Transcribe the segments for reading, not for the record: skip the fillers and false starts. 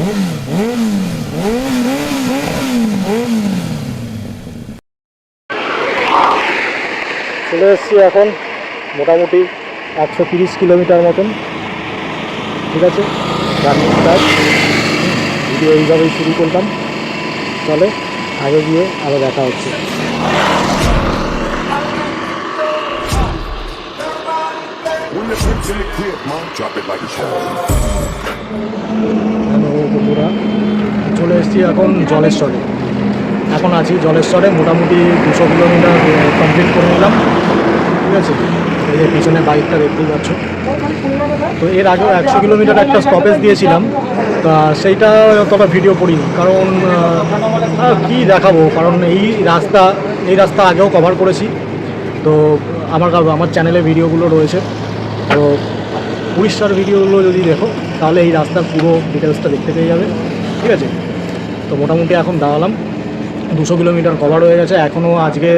চলে এসেছি এখন মোটামুটি 130 কিলোমিটার মতন। ঠিক আছে, জার্নি স্টার্ট। ভিডিও এইভাবেই শুরু করলাম। চলে আগে গিয়ে আবার দেখা হচ্ছে। হ্যালো বন্ধুরা, চলে এসেছি এখন জলেশ্বরে। এখন আছি জলেশ্বরে, মোটামুটি 200 কিলোমিটার কমপ্লিট করে নিলাম। ঠিক আছে, এই যে পিছনে বাইকটা দেখতেই পাচ্ছ। তো এর আগেও 100 কিলোমিটার একটা স্টপেজ দিয়েছিলাম, তা সেইটা অতটা ভিডিও করিনি, কারণ কি দেখাবো, কারণ এই রাস্তা আগেও কভার করেছি। তো আমার চ্যানেলে ভিডিওগুলো রয়েছে, তো উড়িষ্যার ভিডিওগুলো যদি দেখো তাহলে এই রাস্তার পুরো ডিটেলসটা দেখতে পেয়ে যাবে। ঠিক আছে, তো মোটামুটি এখন দাঁড়ালাম, 200 কিলোমিটার কভার হয়ে গেছে। এখনও আজকে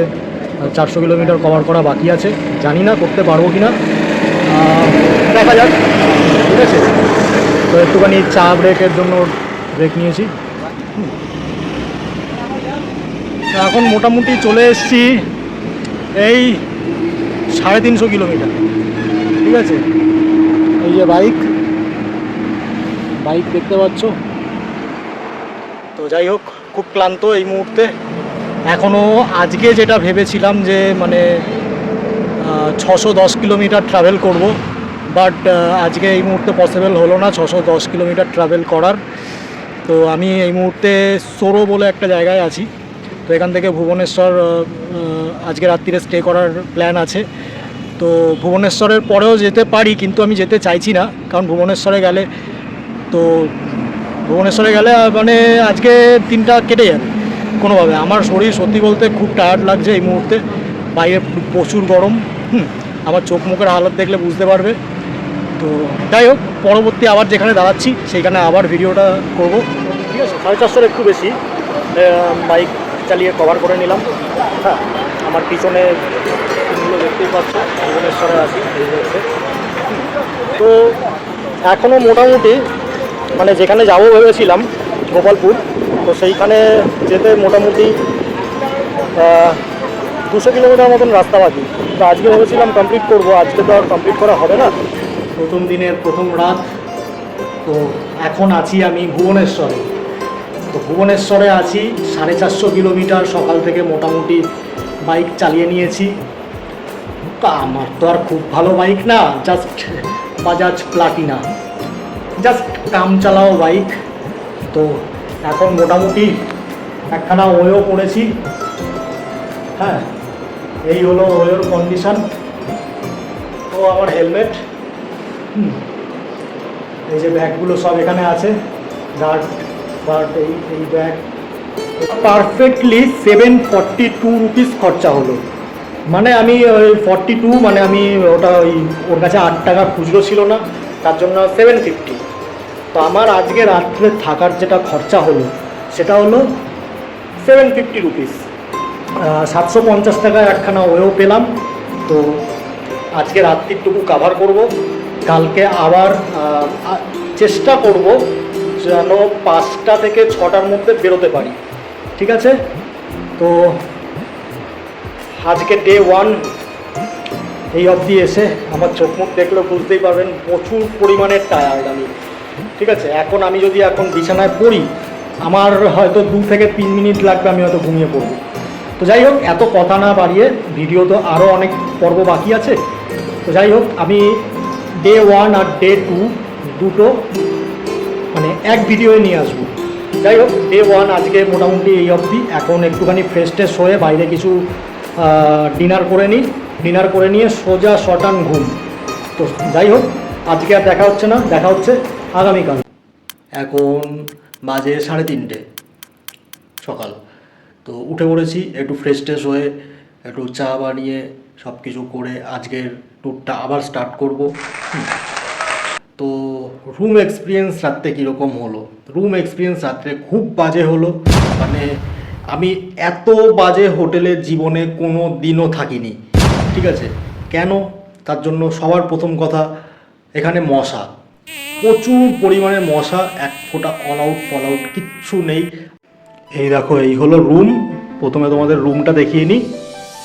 400 কিলোমিটার কভার করা বাকি আছে। জানি না করতে পারবো কি না, দেখা যাক। ঠিক আছে, তো একটুখানি চা ব্রেকের জন্য ব্রেক নিয়েছি। এখন মোটামুটি চলে এসেছি এই 350 কিলোমিটার। ঠিক আছে, এই যে বাইক দেখতে পাচ্ছ। তো যাই হোক, খুব ক্লান্ত এই মুহূর্তে। এখনও আজকে যেটা ভেবেছিলাম যে মানে 610 কিলোমিটার ট্রাভেল করব, বাট আজকে এই মুহূর্তে পসিবল হলো না 610 কিলোমিটার ট্রাভেল করার। তো আমি এই মুহূর্তে সোরো বলে একটা জায়গায় আছি। তো এখান থেকে ভুবনেশ্বর আজকে রাত্রিরে স্টে করার প্ল্যান আছে। তো ভুবনেশ্বরের পরেও যেতে পারি, কিন্তু আমি যেতে চাইছি না, কারণ ভুবনেশ্বরে গেলে মানে আজকে দিনটা কেটে যাবে কোনোভাবে। আমার শরীর সত্যি বলতে খুব টায়ার্ড লাগছে এই মুহূর্তে। বাইরে প্রচুর গরম, আমার চোখ মুখের হালত দেখলে বুঝতে পারবে। তো যাই হোক, পরবর্তী আবার যেখানে দাঁড়াচ্ছি সেইখানে আবার ভিডিওটা করব। ঠিক আছে, 450 একটু বেশি বাইক চালিয়ে কভার করে নিলাম। হ্যাঁ, আমার পিছনে সিনগুলো দেখতেই পাচ্ছ, ভুবনেশ্বরে আছি এই মুহূর্তে। তো এখনও মোটামুটি মানে যেখানে যাবো ভেবেছিলাম গোপালপুর, তো সেইখানে যেতে মোটামুটি 200 কিলোমিটার মতন রাস্তা বাকি। তো আজকে ভেবেছিলাম কমপ্লিট করব, আজকে তো আর কমপ্লিট করা হবে না। প্রথম দিনের প্রথম রাত। তো এখন আছি আমি ভুবনেশ্বরে। তো ভুবনেশ্বরে আছি 450 কিলোমিটার সকাল থেকে মোটামুটি বাইক চালিয়ে নিয়েছি। তা আমার তো আর খুব ভালো বাইক না, জাস্ট বাজাজ প্লাটিনা, জাস্ট কাম চালাও বাইক। তো এখন মোটামুটি একখানা ওয়েও পড়েছি। হ্যাঁ, এই হলো ওয়ের কন্ডিশন। তো আমার হেলমেট, এই যে ব্যাগগুলো সব এখানে আছে, গার্ড এই ব্যাগ। পারফেক্টলি 742 রুপিস খরচা হলো। মানে আমি ওই 42, মানে আমি ওটা ওর কাছে 8 টাকা খুচরো ছিল না, তার জন্য 750। তো আমার আজকে রাত্রে থাকার যেটা খরচা হলো সেটা হলো 750 রুপিস। 750 টাকায় একখানা ওয়েও পেলাম। তো আজকে রাত্রিটুকু কাভার করব, কালকে আবার চেষ্টা করব যেন 5টা থেকে 6টার মধ্যে বেরোতে পারি। ঠিক আছে, তো আজকে ডে 1 এই অবধি এসে আমার চোখ মুখ দেখলে বুঝতেই পারবেন প্রচুর পরিমাণে টায়ার্ড আমি। ঠিক আছে, এখন আমি যদি বিছানায় পড়ি, আমার হয়তো 2 থেকে 3 মিনিট লাগবে, আমি হয়তো ঘুমিয়ে পড়ব। তো যাই হোক, এত কথা না বাড়িয়ে, ভিডিও তো আরও অনেক পর্ব বাকি আছে। তো যাই হোক, আমি ডে 1 আর ডে 2 দুটো মানে এক ভিডিওয়ে নিয়ে আসবো। যাই হোক, ডে 1 আজকে মোটামুটি এই অবধি। এখন একটুখানি ফ্রেশ ট্রেশ হয়ে বাইরে কিছু ডিনার করে নিয়ে সোজা শটান ঘুম। তো যাই হোক, আজকে আর দেখা হচ্ছে না, দেখা হচ্ছে আগামীকাল। এখন বাজে 3:30 সকাল। তো উঠে পড়েছি, একটু ফ্রেশ ট্রেশ হয়ে একটু চা বানিয়ে সব কিছু করে আজকের ট্যুরটা আবার স্টার্ট করব। তো রুম এক্সপিরিয়েন্স রাত্রে কীরকম হলো? রুম এক্সপিরিয়েন্স রাত্রে খুব বাজে হলো। মানে আমি এত বাজে হোটেলে জীবনে কোনো দিনও থাকিনি। ঠিক আছে, কেন? তার জন্য সবার প্রথম কথা, এখানে মশা। প্রচুর পরিমাণে মশা, এক ফোঁটা অল আউট ফল আউট কিচ্ছু নেই। এই দেখো, এই হলো রুম। প্রথমে তোমাদের রুমটা দেখিয়ে নিই,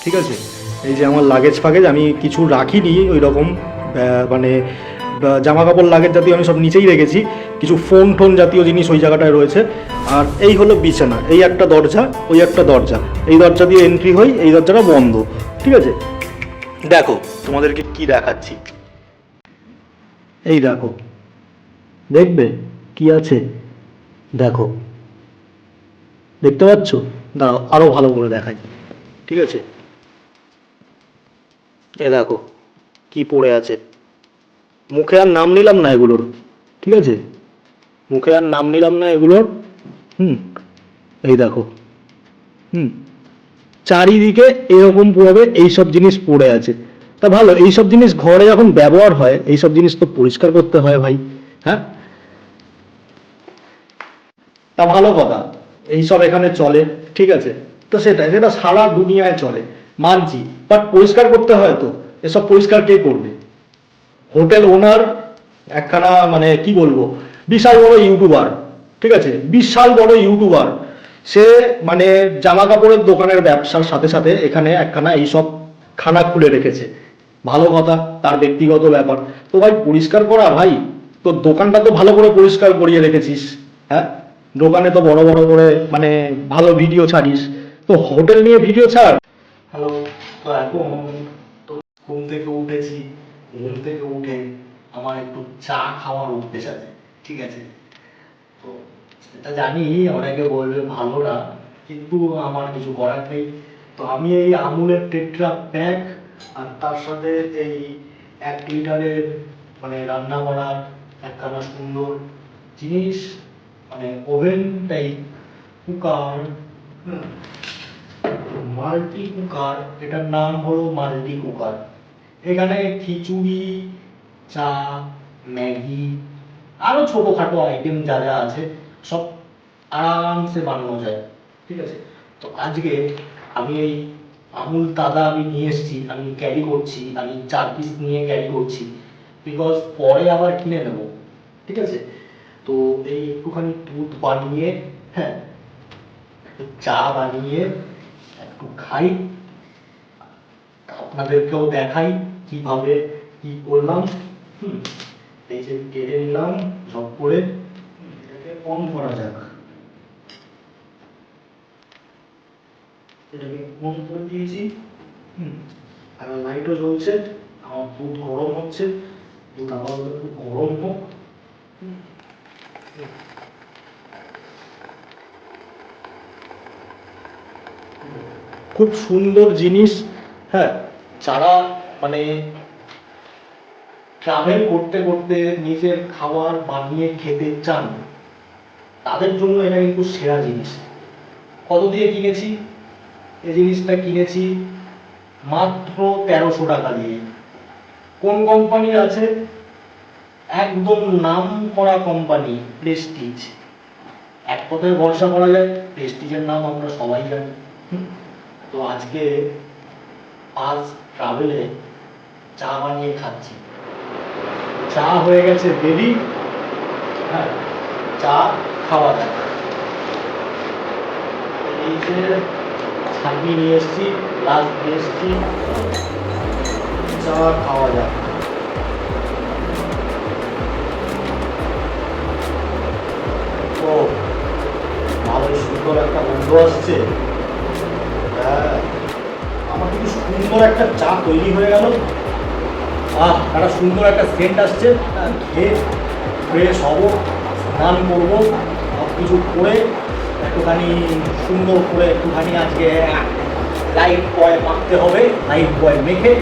ঠিক আছে? এই যে আমার লাগেজ ফাগেজ আমি কিছু রাখিনি ওই রকম, মানে জামা কাপড় লাগেজ জাতীয় আমি সব নিচেই রেখেছি, কিছু ফোন টোন জাতীয় জিনিস ওই জায়গাটায় রয়েছে। আর এই হলো বিছানা, এই একটা দরজা, ওই একটা দরজা, এই দরজা দিয়ে এন্ট্রি হই, এই দরজাটা বন্ধ, ঠিক আছে? দেখো তোমাদেরকে কি দেখাচ্ছি, এই দেখো, দেখবে কি আছে, দেখো, দেখতে পাচ্ছ? দাঁড়াও আরো ভালো করে দেখাই, ঠিক আছে? এ দেখো কি পড়ে আছে, মুখে আর নাম নিলাম না এগুলোর, ঠিক আছে? মুখে আর নাম নিলাম না এগুলোর। এই দেখো, চারিদিকে এরকম ভাবে এইসব জিনিস পড়ে আছে। তা ভালো, এইসব জিনিস ঘরে যখন ব্যবহার হয় এইসব জিনিস তো পরিষ্কার করতে হয় ভাই, হ্যাঁ? তা ভালো কথা, এইসব এখানে চলে, ঠিক আছে? তো সেটা সারা দুনিয়ায় চলে, মানছি, বাট পরিষ্কার করতে হয় তো। এসব পরিষ্কার কে করবে? হোটেল ওনার একখানা, মানে কি বলবো, বিশাল বড় ইউটিউবার, ঠিক আছে? বিশাল বড় ইউটিউবার, সে মানে জামা কাপড়ের দোকানের ব্যবসার সাথে সাথে এখানে একখানা এইসব খানা খুলে রেখেছে। ভালো কথা, তার ব্যক্তিগত ব্যাপার। তো ভাই পরিষ্কার করা, ভাই তোর দোকানটা তো ভালো করে পরিষ্কার করিয়ে রেখেছিস, হ্যাঁ? দোকানে তো বড় বড় করে মানে ভালো ভিডিও ছাড়িস, তো হোটেল নিয়ে ভিডিও ছাড়। হ্যালো, তো এখন তো ঘুম থেকে উঠেছি, ঘুম থেকে উঠে আমার একটু চা খাওয়ার অভ্যেস আছে, ঠিক আছে? তো এটা জানি অনেকে বলবে ভালো না, কিন্তু আমার কিছু করার নেই। তো আমি এই আমুলের টেট্রা প্যাক আর তার সাথে এই 1 লিটারের মানে রান্না করার একখানা সুন্দর জিনিস, মানে oven type cooker, multi cooker, এটার নাম হলো মাল্টি কুকার। এখানে খিচুড়ি, চা, ম্যাগি, আরো ছোটখাটো আইটেম যা যা আছে সব আরামসে বানানো যায়, ঠিক আছে? তো আজকে আমি এই আমুল তাজা আমি নিয়ে এসেছি, আমি ক্যারি করছি, আমি 4 পিস নিয়ে ক্যারি করছি, বিকজ পরে আবার কিনে নেব, ঠিক আছে? তো এই একটুখানি দুধ বানিয়ে, হ্যাঁ, একটু চা বানিয়ে একটু খাই, আপনাদেরকেও দেখাই কিভাবে কি করলাম। এই যে কেটে নিলাম সব করে, এটাকে অন করা যাক, এটাকে অন করে দিয়েছি, আর লাইটও জ্বলছে, আমার দুধ গরম হচ্ছে, দুধ আবার একটু গরম হোক। খুব সুন্দর জিনিস, হ্যাঁ, যারা মানে ট্রাভেল করতে করতে নিজের খাবার বানিয়ে খেতে চান তাদের জন্য এটা কিন্তু সেরা জিনিস। কত দিয়ে কিনেছি এই জিনিসটা? কিনেছি মাত্র 1300 টাকা দিয়ে। কোন কোম্পানির আছে? একদম নাম করা কোম্পানি, প্রেস্টিজ। এক কথায় ভরসা করা যায়, প্রেস্টিজের নাম আমরা সবাই জানি। তো আজকে আজ ট্রাভেলে চা বানিয়ে খাচ্ছি, চা হয়ে গেছে রেডি, হ্যাঁ, চা খাওয়া যায়। এই যে ছাঁকনি নিয়ে এসছি, গ্লাস নিয়ে এসছি, চা খাওয়া যায়। তো ভালোই সুন্দর একটা গন্ধ আসছে, হ্যাঁ, আমার কিন্তু সুন্দর একটা চা তৈরি হয়ে গেল। একটা সুন্দর একটা সেন্ট আসছে, খেয়ে ফ্রেশ হবো, স্নান করবো, সব কিছু করে একটুখানি সুন্দর করে একটুখানি আজকে লাইট বয় মাখতে হবে, লাইট বয় মেখে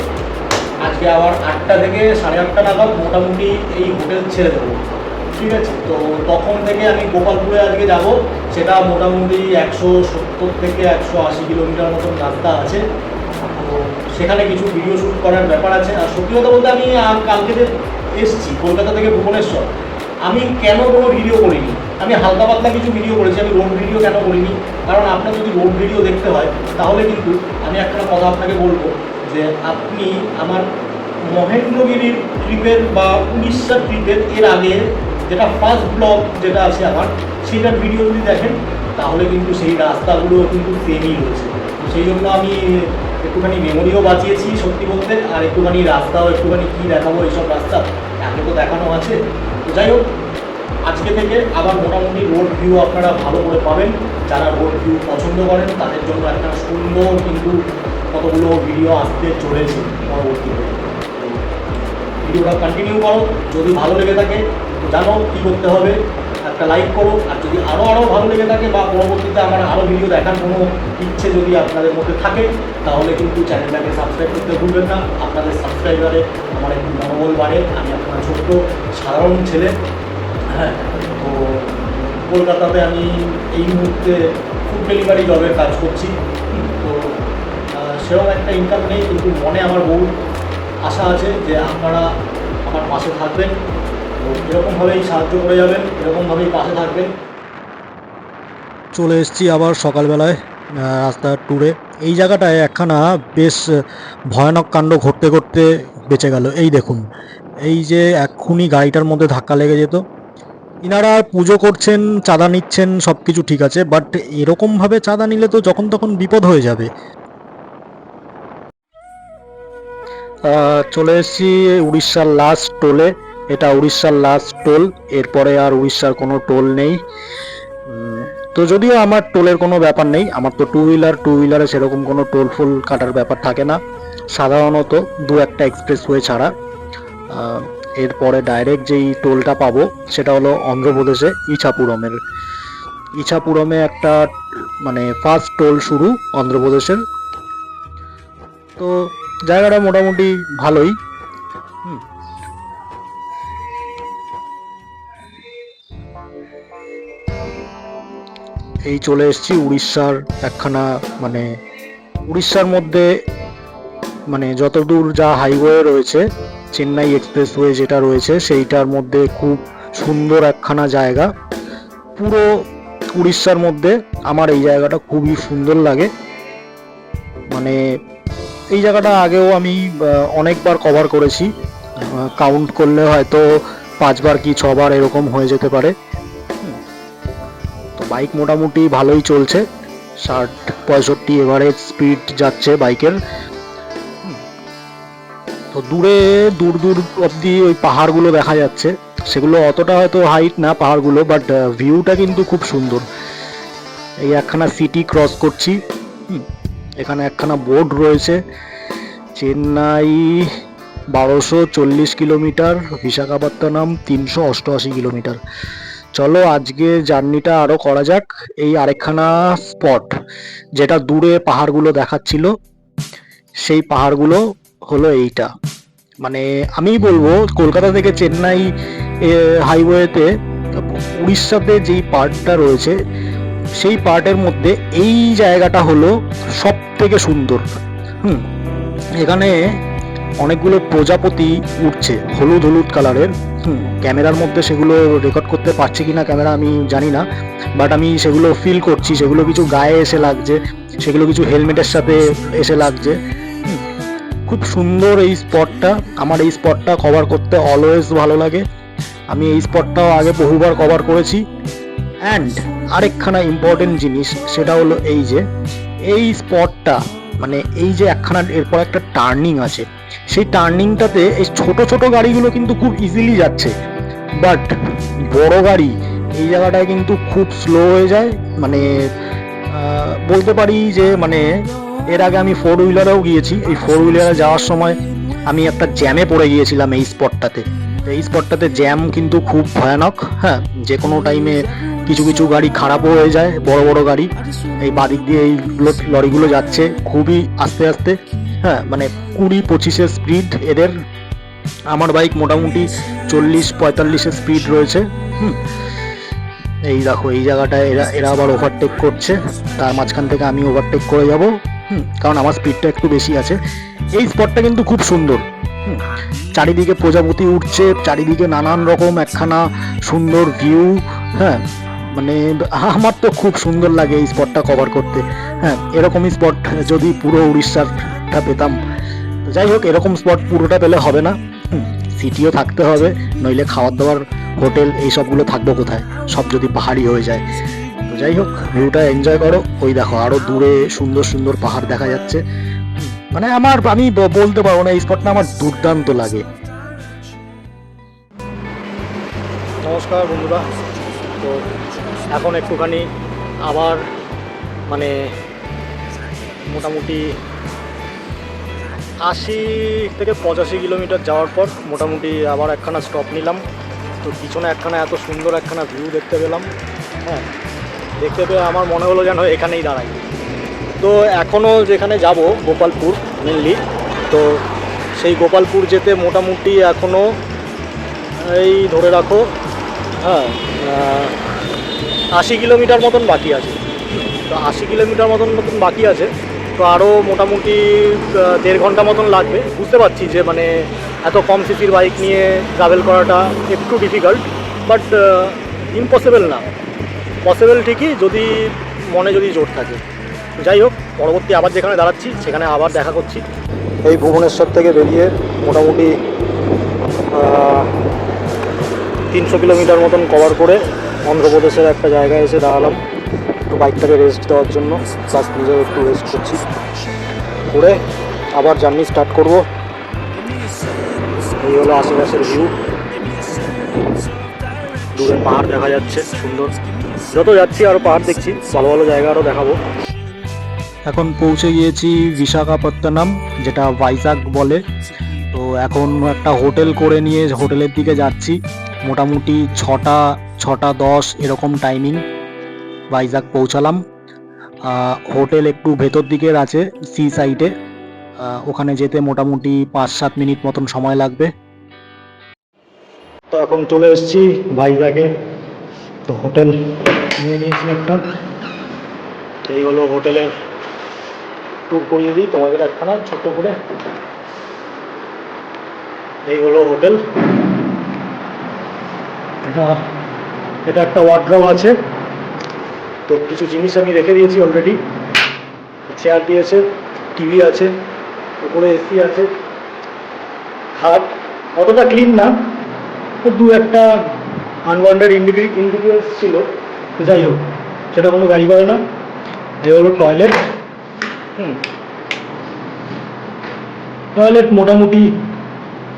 আজকে আবার 8টা থেকে 8:30 নাগাদ মোটামুটি এই হোটেল ছেড়ে দেবো, ঠিক আছে? তো তখন থেকে আমি গোপালপুরে আজকে যাব, সেটা মোটামুটি 170 থেকে 180 কিলোমিটার মতন রাস্তা আছে। তো সেখানে কিছু ভিডিও শ্যুট করার ব্যাপার আছে। আর সত্যি কথা বলতে আমি কালকে যে এসছি কলকাতা থেকে ভুবনেশ্বর, আমি কেন কোনো ভিডিও করিনি, আমি হালকা পাতলা কিছু ভিডিও করেছি, আমি রোড ভিডিও কেন করিনি? কারণ আপনার যদি রোড ভিডিও দেখতে হয় তাহলে কিন্তু আমি একটা কথা আপনাকে বলবো, যে আপনি আমার মহেন্দ্রগিরির ট্রিপের বা উড়িষ্যার ট্রিপের এর আগে যেটা ফার্স্ট ব্লগ যেটা আছে আমার, সেটার ভিডিও যদি দেখেন তাহলে কিন্তু সেই রাস্তাগুলো কিন্তু সেমই রয়েছে। সেই জন্য আমি একটুখানি মেমোরিও বাঁচিয়েছি সত্যি বলতে, আর একটুখানি রাস্তাও একটুখানি কী দেখাবো, এইসব রাস্তা একে তো দেখানো আছে। তো যাই হোক, আজকে থেকে আবার মোটামুটি রোড ভিউ আপনারা ভালো করে পাবেন। যারা রোড ভিউ পছন্দ করেন তাদের জন্য একটা সুন্দর কিন্তু কতগুলো ভিডিও আসতে চলেছে পরবর্তীতে। ভিডিওটা কন্টিনিউ করো, যদি ভালো লেগে থাকে জানো কী করতে হবে, একটা লাইক করো। আর যদি আরও ভালো লেগে থাকে বা পরবর্তীতে আমার আরও ভিডিও দেখার কোনো ইচ্ছে যদি আপনাদের মধ্যে থাকে তাহলে কিন্তু চ্যানেলটাকে সাবস্ক্রাইব করতে ভুলবেন না। আপনাদের সাবস্ক্রাইবারে আমার একটু মনোবল বাড়ে। আমি আপনার ছোট্ট সাধারণ ছেলে, হ্যাঁ। তো কলকাতাতে আমি এই মুহূর্তে ফুড ডেলিভারি জবের কাজ করছি। তো সেরকম একটা ইনকাম নেই, কিন্তু মনে আমার বহু আশা আছে যে আপনারা আমার পাশে থাকবেন। তো এরকমভাবেই সাহায্য করে যাবেন, এরকমভাবেই পাশে থাকবেন। চলে এসেছি আবার সকালবেলায় রাস্তার ট্যুরে। এই জায়গাটায় একখানা বেশ ভয়ানক কাণ্ড ঘটতে ঘটতে বেঁচে গেল। এই দেখুন, এই যে এক্ষুনি গাড়িটার মধ্যে ধাক্কা লেগে যেত। ইনারা পুজো করছেন, চাঁদা নিচ্ছেন, সব কিছু ঠিক আছে, বাট এরকমভাবে চাঁদা নিলে তো যখন তখন বিপদ হয়ে যাবে। চলে এসেছি উড়িষ্যার লাস্ট টোলে। এটা উড়িষ্যার লাস্ট টোল, এরপরে আর উড়িষ্যার কোনো টোল নেই। তো যদিও আমার টোলের কোনো ব্যাপার নেই, আমার তো টু হুইলারে সেরকম কোনো টোল ফুল কাটার ব্যাপার থাকে না, সাধারণত দু একটা এক্সপ্রেসওয়ে ছাড়া। এরপরে ডাইরেক্ট যেই টোলটা পাবো সেটা হলো অন্ধ্রপ্রদেশে ইছাপুরমে একটা মানে ফার্স্ট টোল শুরু অন্ধ্রপ্রদেশের। তো জায়গাটা মোটামুটি ভালোই। এই চলে এসেছি উড়িষ্যার একখানা মানে উড়িষ্যার মধ্যে মানে যতদূর যা হাইওয়ে রয়েছে, চেন্নাই এক্সপ্রেসওয়ে যেটা রয়েছে সেইটার মধ্যে খুব সুন্দর একখানা জায়গা। পুরো উড়িষ্যার মধ্যে আমার এই জায়গাটা খুবই সুন্দর লাগে। মানে এই জায়গাটা আগেও আমি অনেকবার কভার করেছি, কাউন্ট করলে হয়তো 5 বার কি 6 বার এরকম হয়ে যেতে পারে। তো বাইক মোটামুটি ভালোই চলছে, 60-65 এভারেজ স্পিড যাচ্ছে বাইকের। তো দূর দূর অবধি ওই পাহাড়গুলো দেখা যাচ্ছে, সেগুলো অতটা হয়তো হাইট না পাহাড়গুলো, বাট ভিউটা কিন্তু খুব সুন্দর। এই একখানা সিটি ক্রস করছি। এখানে একখানা বোর্ড রয়েছে, চেন্নাই 1240 কিলোমিটার, বিশাখাপত্তনম 388 কিলোমিটার। চলো আজকে জার্নিটা আরও করা যাক। এই আরেকখানা স্পট যেটা দূরে পাহাড়গুলো দেখাচ্ছিল, সেই পাহাড়গুলো হলো এইটা। মানে আমি বলবো কলকাতা থেকে চেন্নাই হাইওয়েতে উড়িষ্যাতে যেই পার্টটা রয়েছে সেই পার্টের মধ্যে এই জায়গাটা হলো সব থেকে সুন্দর। এখানে অনেকগুলো প্রজাপতি উঠছে হলুদ কালারের। ক্যামেরার মধ্যে সেগুলো রেকর্ড করতে পারছি কিনা ক্যামেরা আমি জানি না, বাট আমি সেগুলো ফিল করছি। সেগুলো কিছু গায়ে এসে লাগছে, সেগুলো কিছু হেলমেটের সাথে এসে লাগছে। খুব সুন্দর এই স্পটটা। আমার এই স্পটটা কভার করতে অলওয়েজ ভালো লাগে। আমি এই স্পটটাও আগে বহুবার কভার করেছি। অ্যান্ড আরেকখানা ইম্পর্টেন্ট জিনিস সেটা হলো এই যে এই স্পটটা মানে এই যে একখানা এরপর একটা টার্নিং আছে, সেই টার্নিংটাতে এই ছোট ছোট গাড়িগুলো কিন্তু খুব ইজিলি যাচ্ছে, বাট বড় গাড়ি এই জায়গাটায় কিন্তু খুব স্লো হয়ে যায়। মানে বলতে পারি যে মানে এর আগে আমি 4 হুইলারেও গিয়েছি। এই 4 হুইলারে যাওয়ার সময় আমি একটা জ্যামে পড়ে গিয়েছিলাম এই স্পটটাতে। এই স্পটটাতে জ্যাম কিন্তু খুব ভয়ানক। হ্যাঁ, যে কোনো টাইমে কিছু গাড়ি খারাপও হয়ে যায়, বড় বড় গাড়ি। এই বাদিক দিয়ে এই লরিগুলো যাচ্ছে খুবই আস্তে আস্তে। হ্যাঁ, মানে 20-25 স্পিড এদের। আমার বাইক মোটামুটি 40-45 স্পিড রয়েছে। এই দেখো এই জায়গাটায় এরা আবার ওভারটেক করছে, তার মাঝখান থেকে আমি ওভারটেক করে যাব, কারণ আমার স্পিডটা একটু বেশি আছে। এই স্পটটা কিন্তু খুব সুন্দর। চারিদিকে প্রজাপতি উঠছে, চারিদিকে নানান রকম একখানা সুন্দর ভিউ। হ্যাঁ, মানে আমার তো খুব সুন্দর লাগে এই স্পটটা কভার করতে। হ্যাঁ, এরকমই স্পট যদি পুরো উড়িষ্যাটা পেতাম, তো যাই হোক, এরকম স্পট পুরোটা পেলে হবে না, সিটিও থাকতে হবে, নইলে খাওয়ার দাওয়ার হোটেল এইসবগুলো থাকবো কোথায়, সব যদি পাহাড়ি হয়ে যায়। তো যাই হোক, ভিউটা এনজয় করো। ওই দেখো আরো দূরে সুন্দর সুন্দর পাহাড় দেখা যাচ্ছে। মানে আমি বলতে পারবো না, এই স্পটটা আমার দুর্দান্ত লাগে। নমস্কার বন্ধুরা। তো এখন একটুখানি আবার মানে মোটামুটি 80 থেকে 85 কিলোমিটার যাওয়ার পর মোটামুটি আবার একখানা স্টপ নিলাম। তো পিছনে একখানা এত সুন্দর একখানা ভিউ দেখতে পেলাম। হ্যাঁ, দেখতে পেয়ে আমার মনে হলো যেন এখানেই দাঁড়াই। তো এখনও যেখানে যাব গোপালপুর মেনলি, তো সেই গোপালপুর যেতে মোটামুটি এখনও এই ধরে রাখো, হ্যাঁ, 80 কিলোমিটার মতন বাকি আছে। তো 80 কিলোমিটার মতন বাকি আছে। তো আরও মোটামুটি 1.5 ঘন্টা মতন লাগবে। বুঝতে পারছি যে মানে এত কম সিসির বাইক নিয়ে ট্রাভেল করাটা একটু ডিফিকাল্ট, বাট ইম্পসিবল না, পসিবল ঠিকই, যদি মনে যদি জোর থাকে। যাই হোক, পরবর্তী আবার যেখানে দাঁড়াচ্ছি সেখানে আবার দেখা করছি। এই ভুবনেশ্বর থেকে বেরিয়ে মোটামুটি 300 কিলোমিটার মতন কভার করে অন্ধ্রপ্রদেশের একটা জায়গায় এসে দাঁড়ালাম, একটু বাইকটাকে রেস্ট দেওয়ার জন্য, প্লাস নিজেও একটু রেস্ট করছি, করে আবার জার্নি স্টার্ট করব। এই হলো আশেপাশের ভিউ, দূরে পাহাড় দেখা যাচ্ছে সুন্দর। যত যাচ্ছি আরও পাহাড় দেখছি, ভালো ভালো জায়গা আরও দেখাবো। এখন পৌঁছে গিয়েছি বিশাখাপত্তনম, যেটা ভাইজাগ বলে। তো এখন একটা হোটেল করে নিয়ে হোটেলের দিকে যাচ্ছি। মোটামুটি 6টা 10 এরকম টাইমিং, ভাইজাগ পৌঁছালাম। হোটেল একটু ভেতর দিকের আছে, সি সাইডে। ওখানে যেতে মোটামুটি 5-7 মিনিট মতন সময় লাগবে। তো এখন চলে এসেছি ভাইজাগে। তো হোটেল নিয়ে নিয়েছি একটা। এই হলো হোটেলের ট্যুর করিয়ে দিই তোমাদের একখানা ছোট্ট করে। এই হলো হোটেল। এটা একটা ওয়ার্ডরোব আছে। তো কিছু জিনিস আমি রেখে দিয়েছি অলরেডি। চেয়ার দিয়েছে, টিভি আছে, উপরে এসি আছে, খাট অতটা ক্লিন না, তো 2-একটা আনওয়ান্টেড ইন্ডিভিজুয়ালস ছিল। তো যাই হোক, সেটা কোনো গাড়ি করে না। এই হলো টয়লেট। টয়লেট মোটামুটি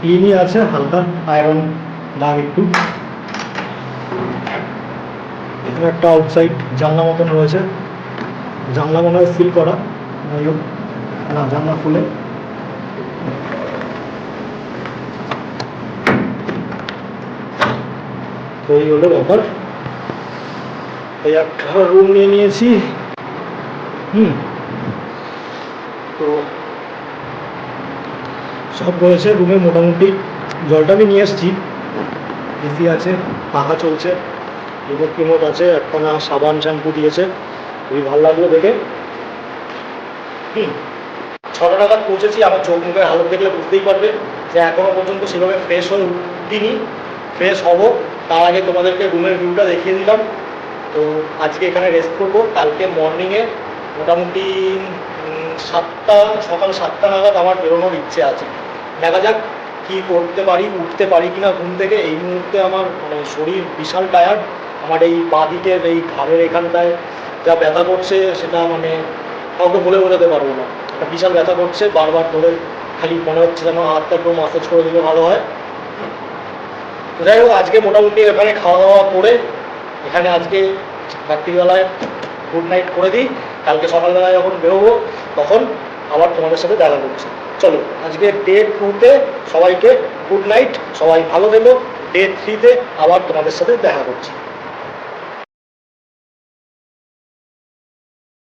ক্লিনই আছে, হালকা আয়রন দাগ একটু। এখানে একটা আউটসাইড জানলা মতন রয়েছে, জানলা মনে হয় সিল করা, যাই হোক না, জানলা খুলে। তো এই হলো ব্যাপার। এই একটা রুম নিয়ে নিয়েছি। তো সব রয়েছে রুমে মোটামুটি। জলটা আমি নিয়ে এসেছি, এসি আছে, পাখা চলছে, রিমোট আছে, একখানা সাবান শ্যাম্পু দিয়েছে, খুবই ভালো লাগলো দেখে। 6টা নাগাদ পৌঁছেছি। আমার চোখ মুখের হালত দেখলে বুঝতেই পারবে যে এখনো পর্যন্ত সেভাবে ফ্রেশ হয়ে উঠিনি। ফ্রেশ হব, তার আগে তোমাদেরকে রুমের ভিউটা দেখিয়ে দিলাম। তো আজকে এখানে রেস্ট করবো। কালকে মর্নিংয়ে মোটামুটি সকাল 7টা নাগাদ আমার বেরোনোর ইচ্ছে আছে। দেখা যাক কী করতে পারি, উঠতে পারি কিনা ঘুম থেকে। এই মুহূর্তে আমার মানে শরীর বিশাল টায়ার্ড। আমার এই বাঁ দিকের এই ঘাড়ের এখানটায় যা ব্যথা করছে সেটা মানে কাউকে বলে বোঝাতে পারবো না। একটা বিশাল ব্যথা করছে, বারবার ধরে খালি মনে হচ্ছে যেন হাতটা একটু মাসাজ করে দিলে ভালো হয়। যাই হোক, আজকে মোটামুটি এখানে খাওয়া দাওয়া করে এখানে আজকে রাত্রিবেলায় গুড নাইট করে দিই। কালকে সকালবেলায় যখন বেরোবো তখন আবার তোমাদের সাথে দেখা করছি। চলো, আজকে ডে 2-তে সবাইকে গুড নাইট, সবাই ভালো থেকো। ডে 3-তে আবার তোমাদের সাথে দেখা করছি।